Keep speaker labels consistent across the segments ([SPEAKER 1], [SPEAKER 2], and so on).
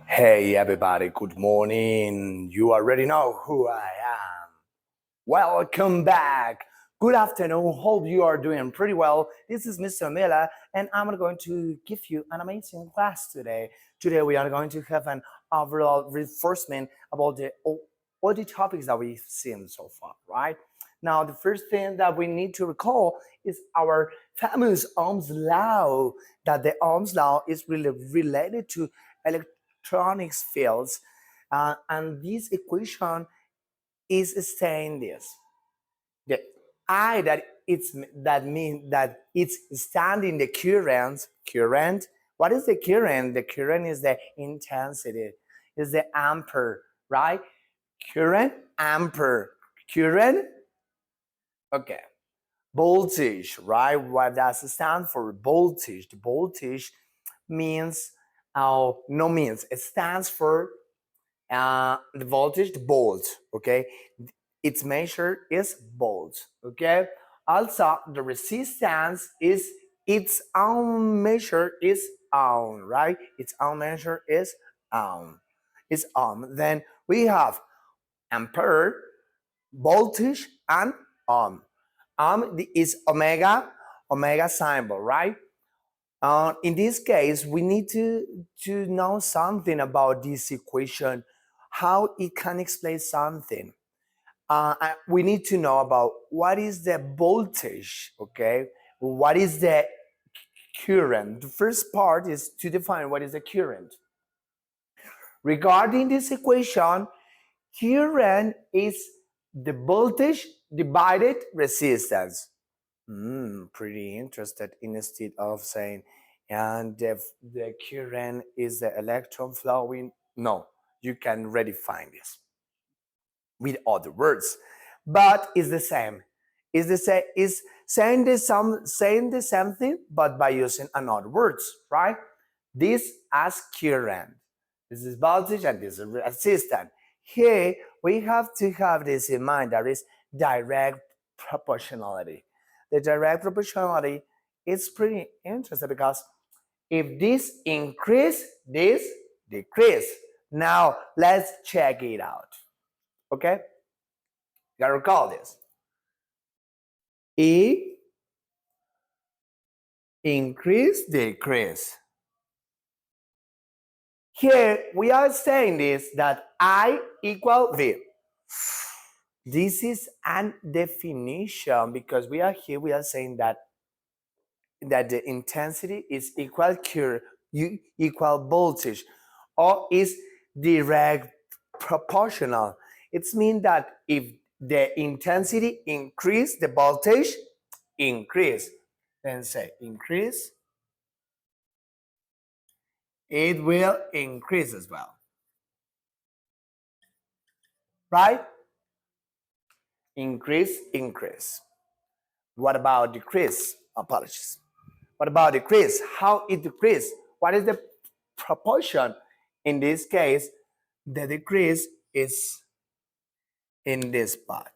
[SPEAKER 1] Hey everybody, good morning. You already know who I am. Welcome back. Good afternoon. Hope you are doing pretty well. This is Mr. Miller, and I'm going to give you an amazing class today. Today we are going to have an overall reinforcement about all the topics that we've seen so far, right? Now, the first thing that we need to recall is our famous Ohm's law. That the Ohm's law is really related to electronics fields, and this equation is saying this: the I that means that it's standing the current. Current. What is the current? The current is the intensity, is the ampere, right? Current, ampere, current. Okay. Voltage, right? What does it stand for? Voltage. The voltage means, no means. It stands for the voltage, the volt. Okay. Its measure is volts. Okay. Also, the resistance is its own measure is ohm, right? Its own measure is ohm. It's ohm. Then we have ampere, voltage, and ohm. Ohm is omega symbol, right? In this case, we need to know something about this equation, how it can explain something. We need to know about what is the voltage, okay? What is the current? The first part is to define what is the current. Regarding this equation, current is the voltage divided resistance. Pretty interested instead of saying, and the current is the electron flowing. No, you can redefine this with other words, but it's the same. It's the same. Is saying the same thing, but by using another words, right? This as current. This is voltage and this is resistance. Here we have to have this in mind. There is direct proportionality. The direct proportionality is pretty interesting because if this increase, this decrease. Now let's check it out. Okay? You gotta recall this. E increase, decrease. Here we are saying this that I equal V. This is an definition because we are here, we are saying that the intensity is equal voltage or is direct proportional. It means that if the intensity increase, the voltage increase. Then say increase, it will increase as well. Right? Increase, increase. What about decrease? Apologies. What about decrease? How it decrease? What is the proportion? In this case, the decrease is in this part.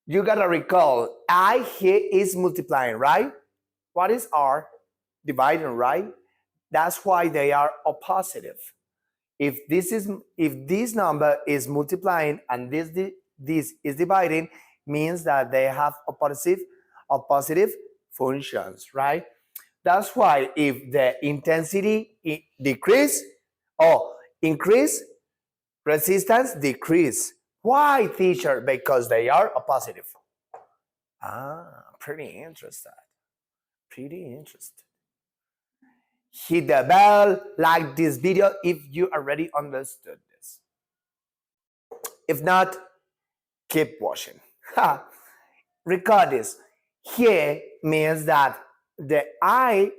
[SPEAKER 1] You gotta recall, I here is multiplying, right? What is R? Dividing, right? That's why they are oppositive. If this number is multiplying and this is dividing, means that they have oppositive functions, right? That's why if the intensity decrease or increase, resistance decrease. Why, teacher? Because they are oppositive. Pretty interesting. Pretty interesting. Hit the bell, like this video if you already understood this. If not, keep watching. Record this. Here means that the I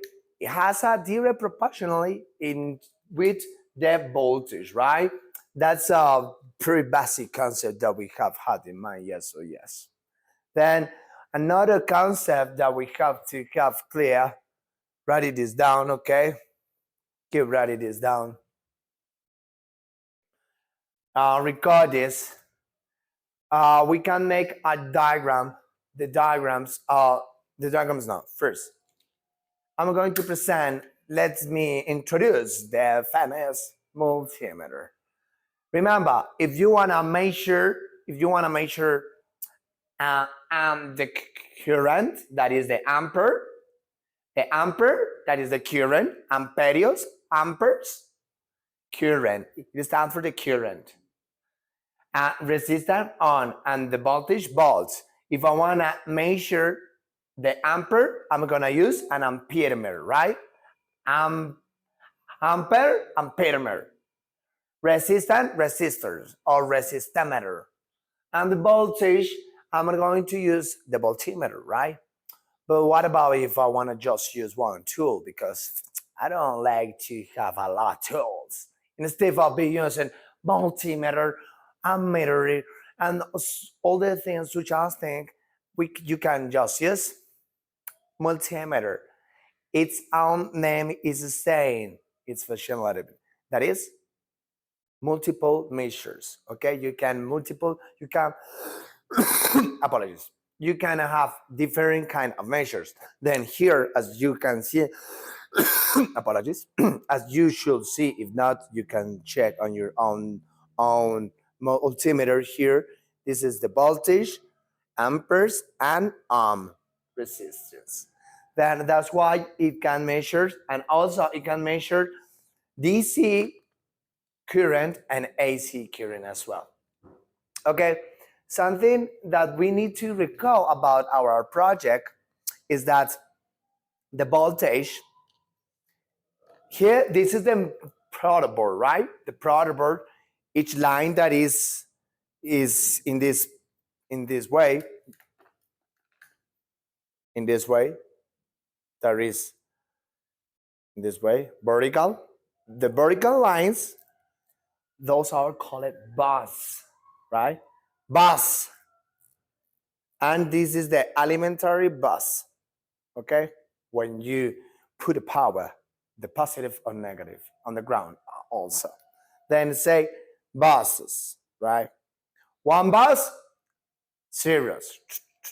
[SPEAKER 1] has a direct proportionally in with the voltage, right? That's a pretty basic concept that we have had in mind, yes or yes. Then another concept that we have to have clear, write this down, okay? Keep writing this down. Record this. We can make a diagram the diagrams now. First, I'm going to present, let me introduce the famous multimeter. Remember, if you want to measure the current, that is the ampere, that is the current, amperios, amperes, current, it stands for the current. Resistance on, and the voltage, volts. If I want to measure the ampere, I'm going to use an amperemeter, right? Ampere, amperemeter. Resistance, resistors, or resistometer. And the voltage, I'm going to use the voltmeter, right? But what about if I want to just use one tool? Because I don't like to have a lot of tools. Instead of be using multimeter, ammeter, and all the things which I think you can just use multimeter. Its own name is saying its functionality. That is multiple measures. Okay, you can apologies. You can have different kind of measures. Then here, as you can see, apologies, as you should see. If not, you can check on your own multimeter here. This is the voltage, amperes, and resistance. Then that's why it can measure, and also it can measure DC current and AC current as well. Okay, something that we need to recall about our project is that the voltage here, this is the product board, right? The product board, each line that is in this way, there is in this way, vertical. The vertical lines, those are called bus, right? Bus. And this is the elementary bus, okay? When you put the power, the positive or negative, on the ground also. Then say buses, right? One bus, series.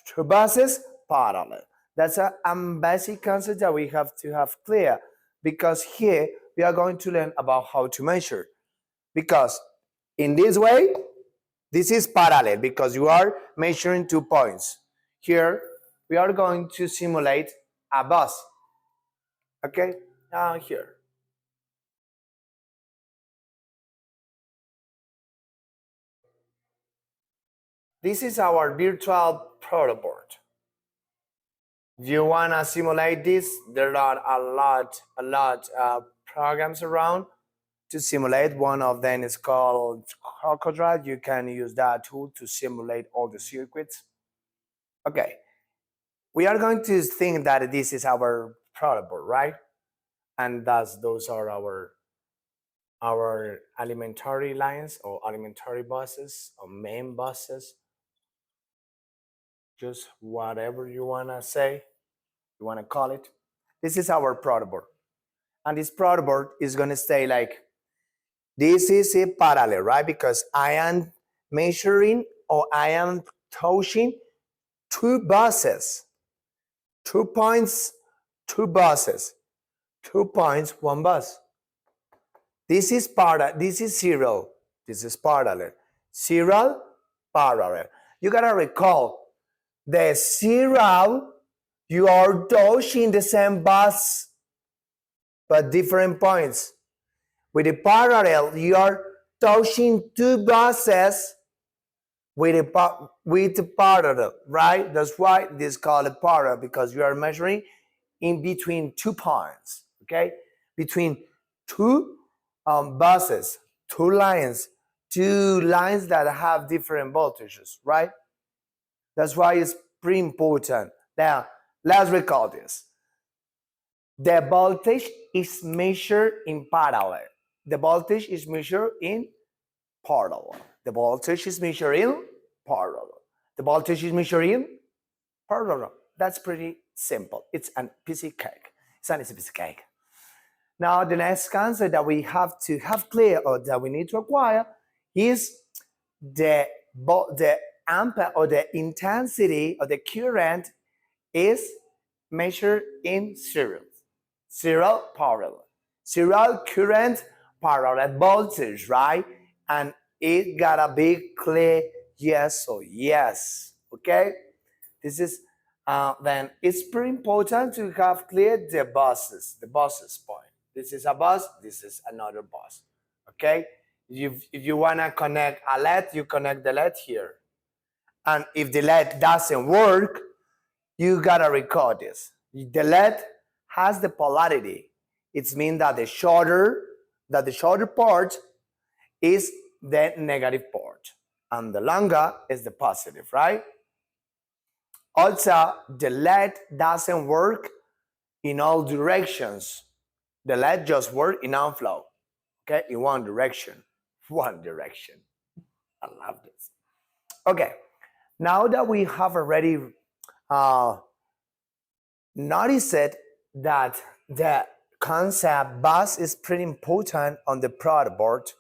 [SPEAKER 1] Two buses, parallel. That's a basic concept that we have to have clear, because here we are going to learn about how to measure. Because in this way, this is parallel because you are measuring 2 points. Here, we are going to simulate a bus. Okay, now here. This is our virtual product board. If you want to simulate this, there are a lot of programs around to simulate. One of them is called Crocodile. You can use that tool to simulate all the circuits. Okay, we are going to think that this is our product board, right? And those are our elementary lines or elementary buses or main buses. Just whatever you want to say, you want to call it. This is our product board. And this product board is going to stay like, this is a parallel, right? Because I am measuring, or I am touching 2 buses, 2 points, 2 buses, 2 points, 1 bus. This is serial. This is parallel. Serial, parallel. You gotta recall, the serial, you are touching the same bus, but different points. With the parallel, you are touching 2 buses with the parallel, right? That's why this is called a parallel, because you are measuring in between 2 points, okay? Between 2 buses, 2 lines that have different voltages, right? That's why it's pretty important. Now, let's recall this. The voltage is measured in parallel. The voltage is measured in parallel. The voltage is measured in parallel. The voltage is measured in parallel. That's pretty simple. It's a piece of cake. It's an easy piece of cake. Now, the next concept that we have to have clear, or that we need to acquire, is the ampere or the intensity of the current is measured in series. Serial parallel. Serial current, parallel voltage, right? And it gotta be clear, yes or yes. Okay? This is then it's pretty important to have clear the buses point. This is a bus, this is another bus. Okay? If you wanna connect a LED, you connect the LED here. And if the LED doesn't work, you gotta record this. The LED has the polarity. It means that the shorter part is the negative part, and the longer is the positive, right? Also, the LED doesn't work in all directions. The LED just works in one flow, okay, in one direction. One direction. I love this. Okay, now that we have already noticed that the concept bus is pretty important on the product board,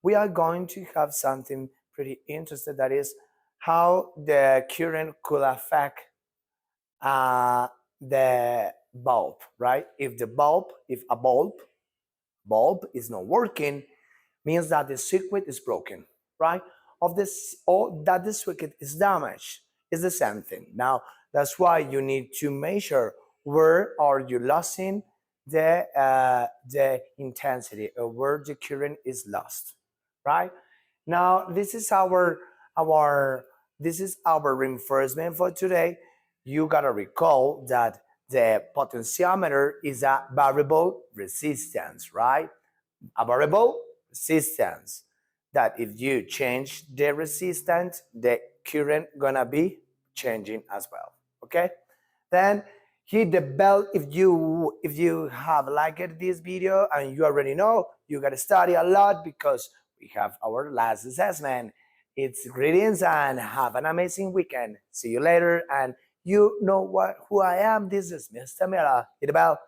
[SPEAKER 1] we are going to have something pretty interesting, that is how the current could affect the bulb, right? If a bulb is not working, means that the circuit is broken, right? Of this, or that the circuit is damaged, is the same thing. Now, that's why you need to measure where are you losing the intensity, or where the current is lost, right? Now, this is our reinforcement for today. You gotta recall that the potentiometer is a variable resistance, right? A variable resistance that if you change the resistance, the current gonna be changing as well. Okay? Then hit the bell if you have liked this video, and you already know you gotta study a lot because we have our last assessment. It's greetings and have an amazing weekend. See you later, and you know who I am. This is Mr. Miller. Hit the bell.